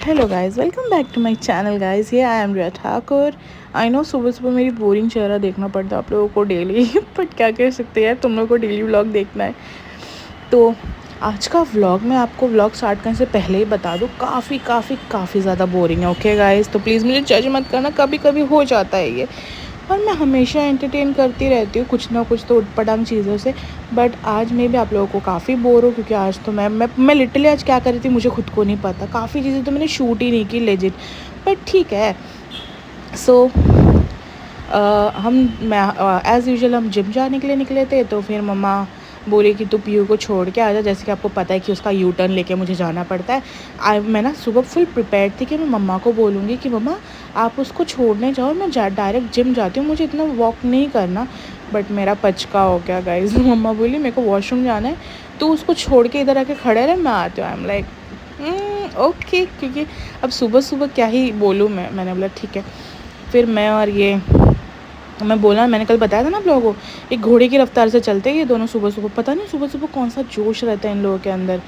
Hello guys, welcome back to my channel guys. ये I am Riya Thakur. I know सुबह सुबह मेरी बोरिंग चेहरा देखना पड़ता है आप लोगों को डेली बट क्या कर सकते हैं यार, तुम लोगों को डेली व्लॉग देखना है। तो आज का व्लॉग मैं आपको व्लॉग स्टार्ट करने से पहले ही बता दूँ, काफ़ी ज़्यादा बोरिंग है। ओके गाइस, तो प्लीज़ मुझे जज मत करना, कभी कभी हो जाता है ये। और मैं हमेशा एंटरटेन करती रहती हूँ कुछ ना कुछ तो उटपटांग चीज़ों से। बट आज मैं भी आप लोगों को काफ़ी बोर हूँ, क्योंकि आज तो मैं लिटरली आज क्या कर रही थी मुझे खुद को नहीं पता। काफ़ी चीज़ें तो मैंने शूट ही नहीं की लेजिट, बट ठीक है। सो हम मैं एज़ यूजुअल हम जिम जाने के लिए निकले थे, तो फिर मम्मा बोली कि तू पीयू को छोड़ के आ जा। जैसे कि आपको पता है कि उसका यू टर्न लेके मुझे जाना पड़ता है। मैं ना सुबह फुल प्रिपेयर्ड थी कि मैं मम्मा को बोलूँगी कि मम्मा आप उसको छोड़ने जाओ, मैं डायरेक्ट जिम जाती हूँ, मुझे इतना वॉक नहीं करना। बट मेरा पचका हो गया गाइस। मम्मा बोली मेरे को वॉशरूम जाना है, तू उसको छोड़ के इधर आके खड़े रहे, मैं आती हूँ। आई एम लाइक ओके, क्योंकि अब सुबह सुबह क्या ही बोलूँ मैंने बोला ठीक है। फिर मैं बोला, मैंने कल बताया था ना आप लोगों को, एक घोड़े की रफ्तार से चलते हैं ये दोनों सुबह सुबह। पता नहीं सुबह सुबह कौन सा जोश रहता है इन लोगों के अंदर।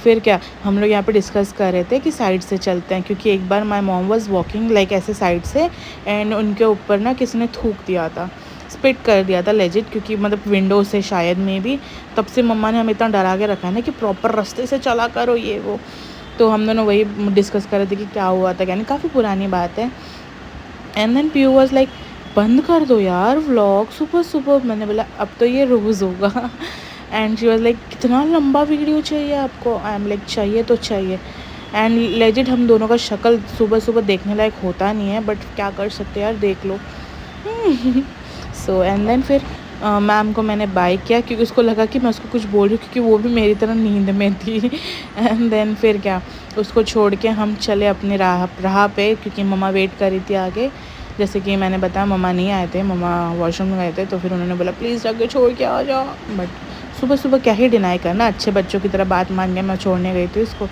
फिर क्या, हम लोग यहाँ पे डिस्कस कर रहे थे कि साइड से चलते हैं, क्योंकि एक बार my mom was walking like ऐसे साइड से, एंड उनके ऊपर ना किसी ने थूक दिया था, स्पिट कर दिया था लेजिट, क्योंकि मतलब विंडो से शायद में भी। तब से मम्मा ने हमें इतना डरा के रखा है ना कि प्रॉपर रास्ते से चला करो ये वो। तो हम दोनों वही डिस्कस कर रहे थे कि क्या हुआ था, यानी काफ़ी पुरानी बात है। And then Piu was like बंद कर दो यार व्लॉग सुबह सुबह। मैंने बोला अब तो ये रोज़ होगा। एंड शी वॉज लाइक कितना लंबा वीडियो चाहिए आपको। आई एम लाइक चाहिए तो चाहिए। एंड लेजिट हम दोनों का शक्ल सुबह सुबह देखने लायक होता नहीं है, बट क्या कर सकते यार, देख लो। सो एंड देन फिर मैम को मैंने बाय किया, क्योंकि उसको लगा कि मैं उसको कुछ बोल रही हूँ, क्योंकि वो भी मेरी तरह नींद में थी। एंड देन फिर क्या, उसको छोड़ के हम चले अपने राह पे, क्योंकि मम्मा वेट कर रही थी आगे। जैसे कि मैंने बताया मम्मा नहीं आए थे, मम्मा वॉशरूम में गए थे, तो फिर उन्होंने बोला प्लीज़ जाके छोड़ के आ जाओ। बट सुबह सुबह क्या ही डिनाई करना, अच्छे बच्चों की तरह बात मान गया, मैं छोड़ने गई थी उसको।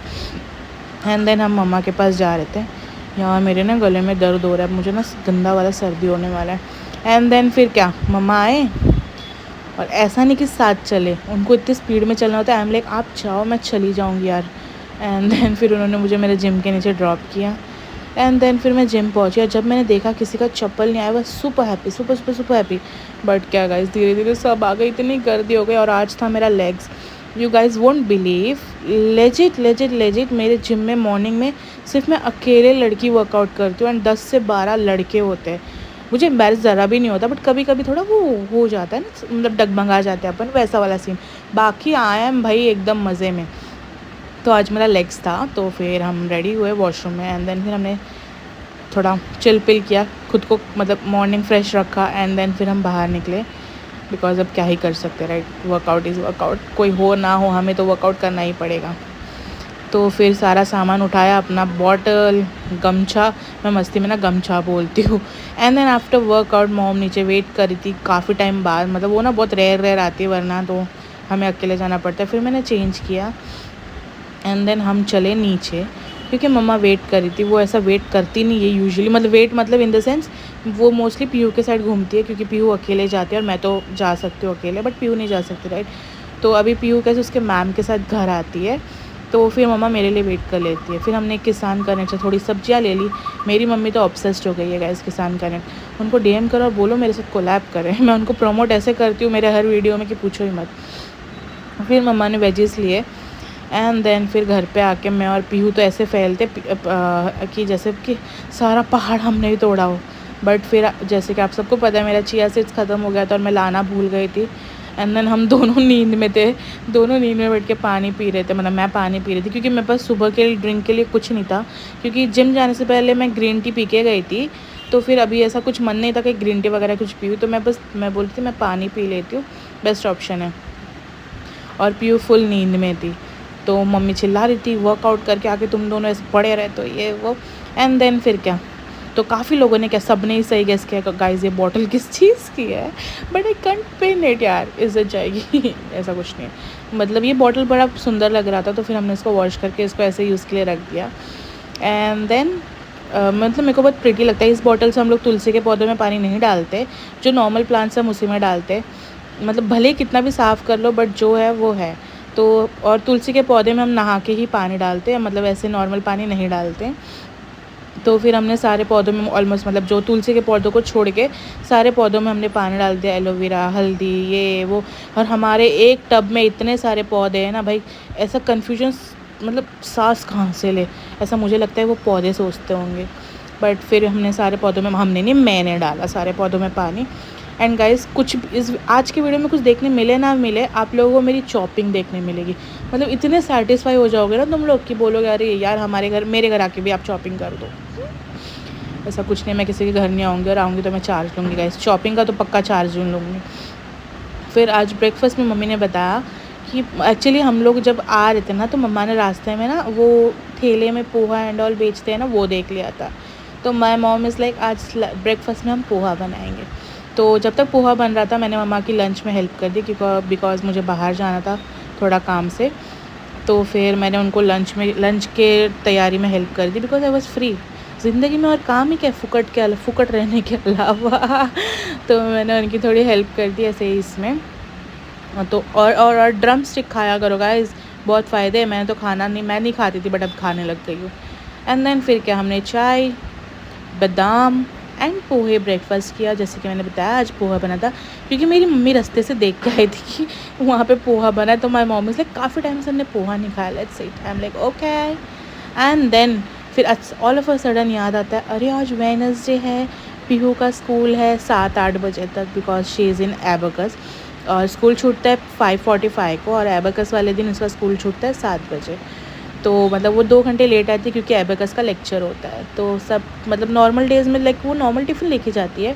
एंड देन हम मम्मा के पास जा रहे थे। यार मेरे ना गले में दर्द हो रहा है, मुझे ना गंदा वाला सर्दी होने वाला है। एंड देन फिर क्या, मम्मा आए, और ऐसा नहीं कि साथ चले, उनको इतनी स्पीड में चलना होता है। आई एम लाइक आप जाओ मैं चली जाऊँगी यार। एंड देन फिर उन्होंने मुझे मेरे जिम के नीचे ड्रॉप किया। एंड देन फिर मैं जिम पहुंची, और जब मैंने देखा किसी का चप्पल नहीं आया, वह super happy, super happy. But क्या गाइस, धीरे धीरे सब आ गई, इतनी गर्दी हो गई। और आज था मेरा legs. You guys won't believe, legit मेरे जिम में मॉर्निंग में सिर्फ मैं अकेले लड़की वर्कआउट करती हूँ, एंड 10 से 12 लड़के होते हैं। मुझे एम्बेरस ज़रा भी नहीं होता, बट कभी कभी थोड़ा वो हो जाता है ना, मतलब डगमगा जाते हैं अपन, वैसा वाला सीन। बाकी आई एम भाई एकदम मज़े में। तो आज मेरा लेग्स था, तो फिर हम रेडी हुए वॉशरूम में। एंड देन फिर हमने थोड़ा चिल पिल किया खुद को, मतलब मॉर्निंग फ्रेश रखा। एंड देन फिर हम बाहर निकले, बिकॉज अब क्या ही कर सकते, राइट। वर्कआउट इज़ वर्कआउट, कोई हो ना हो हमें तो वर्कआउट करना ही पड़ेगा। तो फिर सारा सामान उठाया, अपना बॉटल, गमछा, मैं मस्ती में ना गमछा बोलती हूँ। And then after workout mom नीचे वेट करी थी काफ़ी टाइम बाद, मतलब वो ना बहुत रेयर आती है, वरना तो हमें अकेले जाना पड़ता है। फिर मैंने चेंज किया, एंड देन हम चले नीचे, क्योंकि मम्मा वेट कर रही थी। वो ऐसा वेट करती नहीं है यूजुअली, मतलब वेट मतलब इन द सेंस वो मोस्टली पीयू के साइड घूमती है, क्योंकि पीयू अकेले जाती है और मैं तो जा सकती हूँ अकेले, बट पीयू नहीं जा सकती, राइट। तो अभी पीयू कैसे उसके मैम के साथ घर आती है, तो फिर मम्मा मेरे लिए वेट कर लेती है। फिर हमने किसान कनेक्ट से थोड़ी सब्जियाँ ले ली। मेरी मम्मी तो ऑब्सेस्ड हो गई है गाइस किसान कनेक्ट। उनको डीएम करो और बोलो मेरे साथ कोलैब करें। मैं उनको प्रमोट ऐसे करती हूँ मेरे हर वीडियो में कि पूछो ही मत। फिर मम्मा ने वेजेस लिए। एंड देन फिर घर पे आके मैं और पीहू तो ऐसे फैलते कि जैसे कि सारा पहाड़ हमने ही तोड़ा हो। बट फिर जैसे कि आप सबको पता है मेरा चिया सीड्स ख़त्म हो गया था और मैं लाना भूल गई थी। एंड देन हम दोनों नींद में थे, दोनों नींद में बैठ के पानी पी रहे थे, मतलब मैं पानी पी रही थी, क्योंकि मेरे पास सुबह के ड्रिंक के लिए कुछ नहीं था, क्योंकि जिम जाने से पहले मैं ग्रीन टी पी के गई थी। तो फिर अभी ऐसा कुछ मन नहीं था कि ग्रीन टी वगैरह कुछ पीऊँ, तो मैं बोलती थी मैं पानी पी लेती हूँ, बेस्ट ऑप्शन है। और पीयू फुल नींद में थी, तो मम्मी चिल्ला रही थी वर्कआउट करके आके तुम दोनों ऐसे पड़े रहे, तो ये वो। एंड देन फिर क्या, तो काफ़ी लोगों ने क्या, सब ने ही सही गेस किया गाइस ये बॉटल किस चीज़ की है, but I can't pin it यार, इज्जत जाएगी। ऐसा कुछ नहीं है, मतलब ये बॉटल बड़ा सुंदर लग रहा था, तो फिर हमने इसको वॉश करके इसको ऐसे यूज़ के लिए रख दिया। एंड देन मतलब मेरे को बहुत प्रिटी लगता है। इस बॉटल से हम लोग तुलसी के पौधों में पानी नहीं डालते, जो नॉर्मल प्लांट्स हम उसी में डालते, मतलब भले कितना भी साफ़ कर लो, बट जो है वो है। तो और तुलसी के पौधे में हम नहा के ही पानी डालते हैं, मतलब ऐसे नॉर्मल पानी नहीं डालते। तो फिर हमने सारे पौधों में ऑलमोस्ट, मतलब जो तुलसी के पौधों को छोड़ के सारे पौधों में हमने पानी डाल दिया, एलोवेरा, हल्दी, ये वो। और हमारे एक टब में इतने सारे पौधे हैं ना भाई, ऐसा कन्फ्यूजन, मतलब सांस कहाँ से ले, ऐसा मुझे लगता है वो पौधे सोचते होंगे। बट फिर हमने सारे पौधों में, हमने नहीं, मैंने डाला सारे पौधों में पानी। एंड गाइस, कुछ इस आज की वीडियो में कुछ देखने मिले ना मिले, आप लोगों को मेरी चॉपिंग देखने मिलेगी। मतलब इतने सेटिस्फाई हो जाओगे ना तुम लोग कि बोलोगे अरे यार हमारे घर, मेरे घर आके भी आप चॉपिंग कर दो। ऐसा कुछ नहीं, मैं किसी के घर नहीं आऊँगी, और आऊँगी तो मैं चार्ज लूँगी गाइस, चॉपिंग का तो पक्का चार्ज लूँगी। फिर आज ब्रेकफास्ट में मम्मी ने बताया कि एक्चुअली हम लोग जब आ रहे थे ना, तो मम्मा ने रास्ते में ना वो ठेले में पोहा एंड ऑल बेचते हैं ना, वो देख लिया था। तो माय मॉम इज़ लाइक आज ब्रेकफास्ट में हम पोहा बनाएंगे। तो जब तक पोहा बन रहा था मैंने मम्मा की लंच में हेल्प कर दी, क्योंकि बिकॉज मुझे बाहर जाना था थोड़ा काम से। तो फिर मैंने उनको लंच के तैयारी में हेल्प कर दी, बिकॉज आई वॉज़ फ्री। ज़िंदगी में और काम ही क्या, फुकट रहने के अलावा। तो मैंने उनकी थोड़ी हेल्प कर दी ऐसे ही इसमें। तो और ड्रम स्टिक खाया करो गाइस, बहुत फ़ायदे हैं। मैंने तो खाना नहीं, मैं नहीं खाती थी, बट अब खाने लग गई हूँ। एंड देन फिर क्या, हमने चाय, बादाम एंड पोहे ब्रेकफास्ट किया। जैसे कि मैंने बताया आज पोहा बना था, क्योंकि मेरी मम्मी रास्ते से देख के आई थी कि वहाँ पे पोहा बना है। तो माय मॉम इज़ लाइक काफ़ी टाइम से हमने पोहा नहीं खाया, let's eat. I am like okay. And then फिर ऑल ऑफ अ सडन याद आता है, अरे आज वेडनेसडे है, पीहू का स्कूल है 7-8 बजे तक, because she is in abacus. और स्कूल छूटता है 5:45 को, और एबकस वाले दिन उसका स्कूल छूटता है 7 बजे। तो मतलब वो 2 घंटे लेट आती है, क्योंकि एबेकस का लेक्चर होता है। तो सब मतलब नॉर्मल डेज़ में लाइक वो नॉर्मल टिफ़िन लेके जाती है,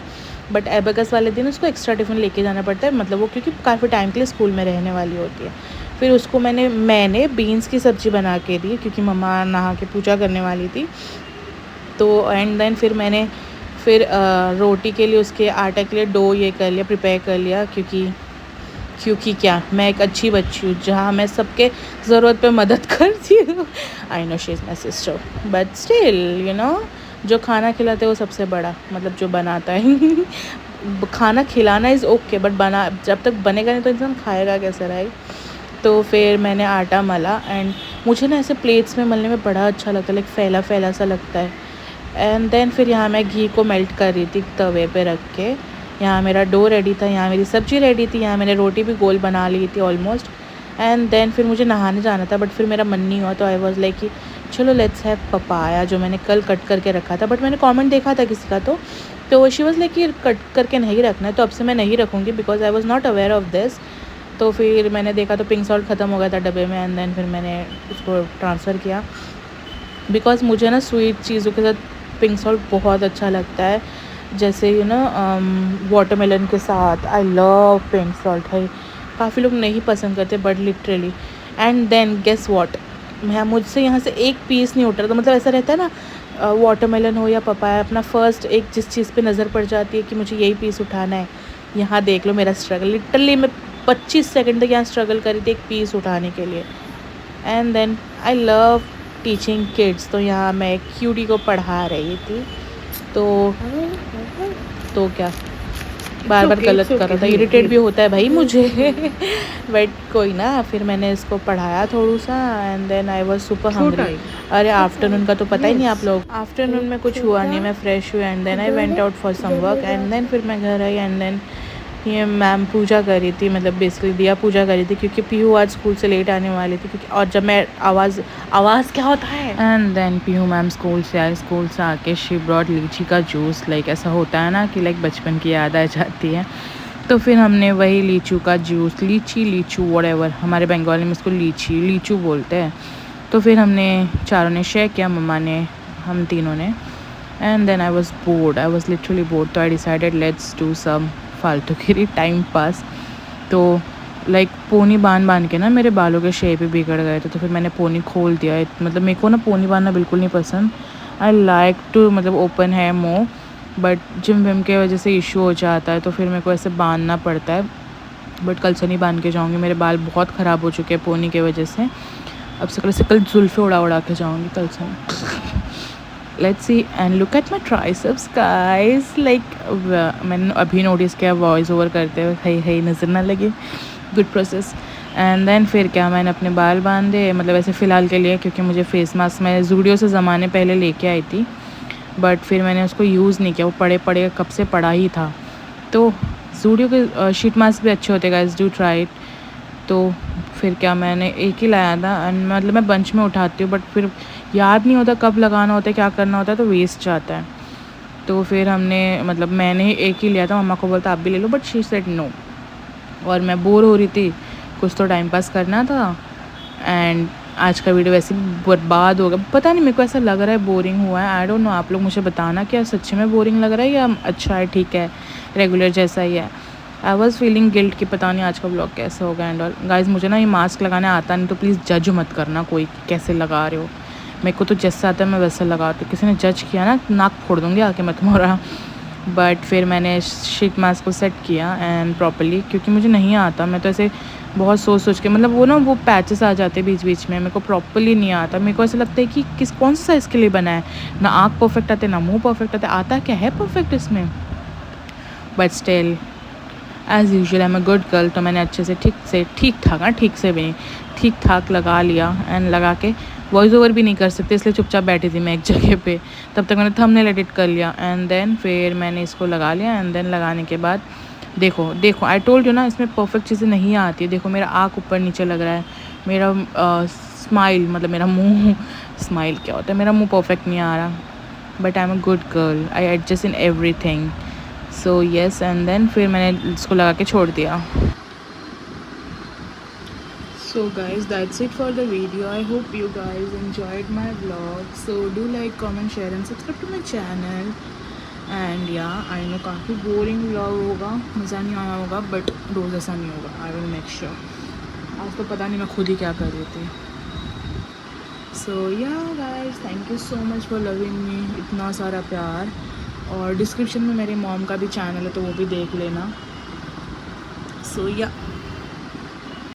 बट एबेकस वाले दिन उसको एक्स्ट्रा टिफ़िन लेके जाना पड़ता है, मतलब वो क्योंकि काफ़ी टाइम के लिए स्कूल में रहने वाली होती है। फिर उसको मैंने बीन्स की सब्ज़ी बना के दी, क्योंकि मम्मा नहा के पूजा करने वाली थी। तो एंड देन फिर मैंने रोटी के लिए, उसके आटे के लिए डो ये कर लिया, प्रिपेयर कर लिया, क्योंकि क्या, मैं एक अच्छी बच्ची हूँ जहाँ मैं सबके ज़रूरत पे मदद करती हूँ। I know she is my sister, but still you know, जो खाना खिलाते हैं वो सबसे बड़ा, मतलब जो बनाता है। खाना खिलाना इज़ ओके, बट जब तक बनेगा नहीं तो इंसान खाएगा कैसे, राइट। तो फिर मैंने आटा मला, एंड मुझे ना ऐसे प्लेट्स में मलने में बड़ा अच्छा लगता है, लाइक फैला फैला सा लगता है। एंड देन फिर यहाँ मैं घी को मेल्ट कर रही थी तवे पे रख के। यहाँ मेरा डो रेडी था, यहाँ मेरी सब्ज़ी रेडी थी, यहाँ मैंने रोटी भी गोल बना ली थी ऑलमोस्ट। एंड देन फिर मुझे नहाने जाना था, बट फिर मेरा मन नहीं हुआ, तो आई वॉज लाइक कि चलो लेट्स हैव पपाया, जो मैंने कल कट करके रखा था। बट मैंने कमेंट देखा था किसी का, तो शी वॉज लाइक कि कट करके नहीं रखना है, तो अब से मैं नहीं रखूँगी, because I was not aware of this. तो फिर मैंने देखा तो पिंक सॉल्ट ख़त्म हो गया था डब्बे में, एंड देन फिर मैंने उसको ट्रांसफ़र किया, बिकॉज मुझे ना स्वीट चीज़ों के साथ पिंक सॉल्ट बहुत अच्छा लगता है। जैसे यू नो वाटरमेलन के साथ आई लव पिंक सॉल्ट है। काफ़ी लोग नहीं पसंद करते, but literally. And then guess what, मुझसे यहाँ से एक पीस नहीं उठ रहा। तो मतलब ऐसा रहता है ना, वाटरमेलन हो या पपाया, अपना फर्स्ट एक जिस चीज़ पे नज़र पड़ जाती है कि मुझे यही पीस उठाना है। यहाँ देख लो मेरा स्ट्रगल, लिटरली मैं 25 सेकंड तक यहाँ स्ट्रगल करी थी एक पीस उठाने के लिए। And then I love teaching kids, तो यहाँ मैं एक क्यूटी को पढ़ा रही थी। तो क्या, बार बार गलत कर रहा था, इरिटेट भी होता है भाई मुझे। बट कोई ना, फिर मैंने इसको पढ़ाया थोड़ा सा, and then I was super hungry. अरे आफ्टरनून का तो पता ही नहीं आप लोग, आफ्टरनून में कुछ हुआ नहीं, मैं फ्रेश हुई, and then I went out for some work, and then फिर मैं घर आई। एंड देन ये मैम पूजा कर रही थी, मतलब बेसिकली दिया पूजा कर रही थी, क्योंकि पीहू आज स्कूल से लेट आने वाली थी, क्योंकि और जब मैं आवाज़ क्या होता है। And then Peehu ma'am school से आके शी ब्रॉट लीची का जूस, लाइक ऐसा होता है ना कि लाइक बचपन की याद आ जाती है। तो फिर हमने वही लीचू का जूस, लीचू व्हाटएवर, हमारे बंगाली में इसको लीचू बोलते हैं। तो फिर हमने चारों ने शेयर किया, मम्मा ने, हम तीनों ने। And then I was literally bored, तो I decided let's do some फालतू की टाइम पास। तो लाइक पोनी बांध के ना मेरे बालों के शेप ही बिगड़ गए थे, तो फिर मैंने पोनी खोल दिया। मतलब मेरे को ना पोनी बांधना बिल्कुल नहीं पसंद, आई लाइक टू मतलब ओपन है मोर, बट जिम विम के वजह से इशू हो जाता है, तो फिर मेरे को ऐसे बांधना पड़ता है। बट कल से नहीं बांध के जाऊँगी, मेरे बाल बहुत ख़राब हो चुके हैं पोनी के वजह से। अब से कल जुल्फ़े उड़ा के जाऊँगी कल से। Let's see and look at my triceps guys, like मैंने अभी नोटिस किया वॉइस ओवर करते हुए, है नज़र ना लगे, गुड प्रोसेस। एंड देन फिर क्या, मैंने अपने बाल बांधे, मतलब ऐसे फ़िलहाल के लिए, क्योंकि मुझे फेस मास्क मैं ज़ूडियो से ज़माने पहले लेके आई थी, बट फिर मैंने उसको यूज़ नहीं किया, वो पड़े पड़े कब से पड़ा ही था। तो ज़ूडियो के शीट मास्क भी अच्छे होते गाइस, डू ट्राई इट। तो फिर क्या, मैंने एक ही लाया था, एंड मतलब मैं बंच में उठाती हूँ, बट फिर याद नहीं होता कब लगाना होता है, क्या करना होता है, तो वेस्ट जाता है। तो फिर हमने, मतलब मैंने एक ही लिया था, मम्मा को बोलता आप भी ले लो, बट शी सेड नो। और मैं बोर हो रही थी, कुछ तो टाइम पास करना था, एंड आज का वीडियो वैसे भी बर्बाद हो गया। पता नहीं, मेरे को ऐसा लग रहा है बोरिंग हुआ है, आई डोंट नो, आप लोग मुझे बताना क्या सच्ची में बोरिंग लग रहा है या अच्छा है, ठीक है, रेगुलर जैसा ही है। आई वॉज फीलिंग गिल्ट कि पता नहीं आज का ब्लॉग कैसा होगा एंड ऑल। गाइज मुझे ना ये मास्क लगाने आता नहीं, तो प्लीज़ जज मत करना कोई कैसे लगा रहे हो, मेरे को तो जैसा आता है मैं वैसा लगाती हूँ। किसी ने जज किया ना, नाक फोड़ दूँगी आके मैं तुम्हारा। बट फिर मैंने शीट मास्क को सेट किया एंड प्रॉपर्ली, क्योंकि मुझे नहीं आता, मैं तो ऐसे बहुत सोच सोच के, मतलब वो ना वो पैचेस आ जाते बीच बीच में, मेरे को प्रॉपर्ली नहीं आता। मेरे को ऐसा लगता है कि कौन सा साइज़ के लिए बना है, ना आँख परफेक्ट आते, ना मुंह परफेक्ट आते, आता क्या है परफेक्ट इसमें। But still as usual I am a good girl, तो मैंने अच्छे से ठीक ठाक, हाँ ठीक से भी नहीं, ठीक ठाक लगा लिया। एंड लगा के वॉइस ओवर भी नहीं कर सकते, इसलिए चुपचाप बैठी थी मैं एक जगह पे, तब तक मैंने थंबनेल एडिट कर लिया। एंड देन फिर मैंने इसको लगा लिया, एंड देन लगाने के बाद देखो देखो, आई टोल्ड यू ना, इसमें परफेक्ट चीज़ें नहीं आती। देखो मेरा आँख ऊपर नीचे लग रहा है, मेरा स्माइल, मतलब मेरा मुँह स्माइल क्या होता है, मेरा मुँह परफेक्ट नहीं आ रहा, but I am a good girl, I adjust in everything. So yes, and then फिर मैंने इसको लगा के छोड़ दिया। So guys, that's it for the video. I hope you guys enjoyed my vlog. So do like, comment, share and subscribe to my channel. And yeah, I know काफ़ी boring vlog होगा, मज़ा नहीं आया होगा, but रोज़ ऐसा नहीं होगा, I will make sure। आज तो पता नहीं मैं खुद ही क्या कर रही थी। So yeah guys, thank you so much for loving me, इतना सारा प्यार। और डिस्क्रिप्शन में मेरी मॉम का भी चैनल है, तो वो भी देख लेना। So yeah।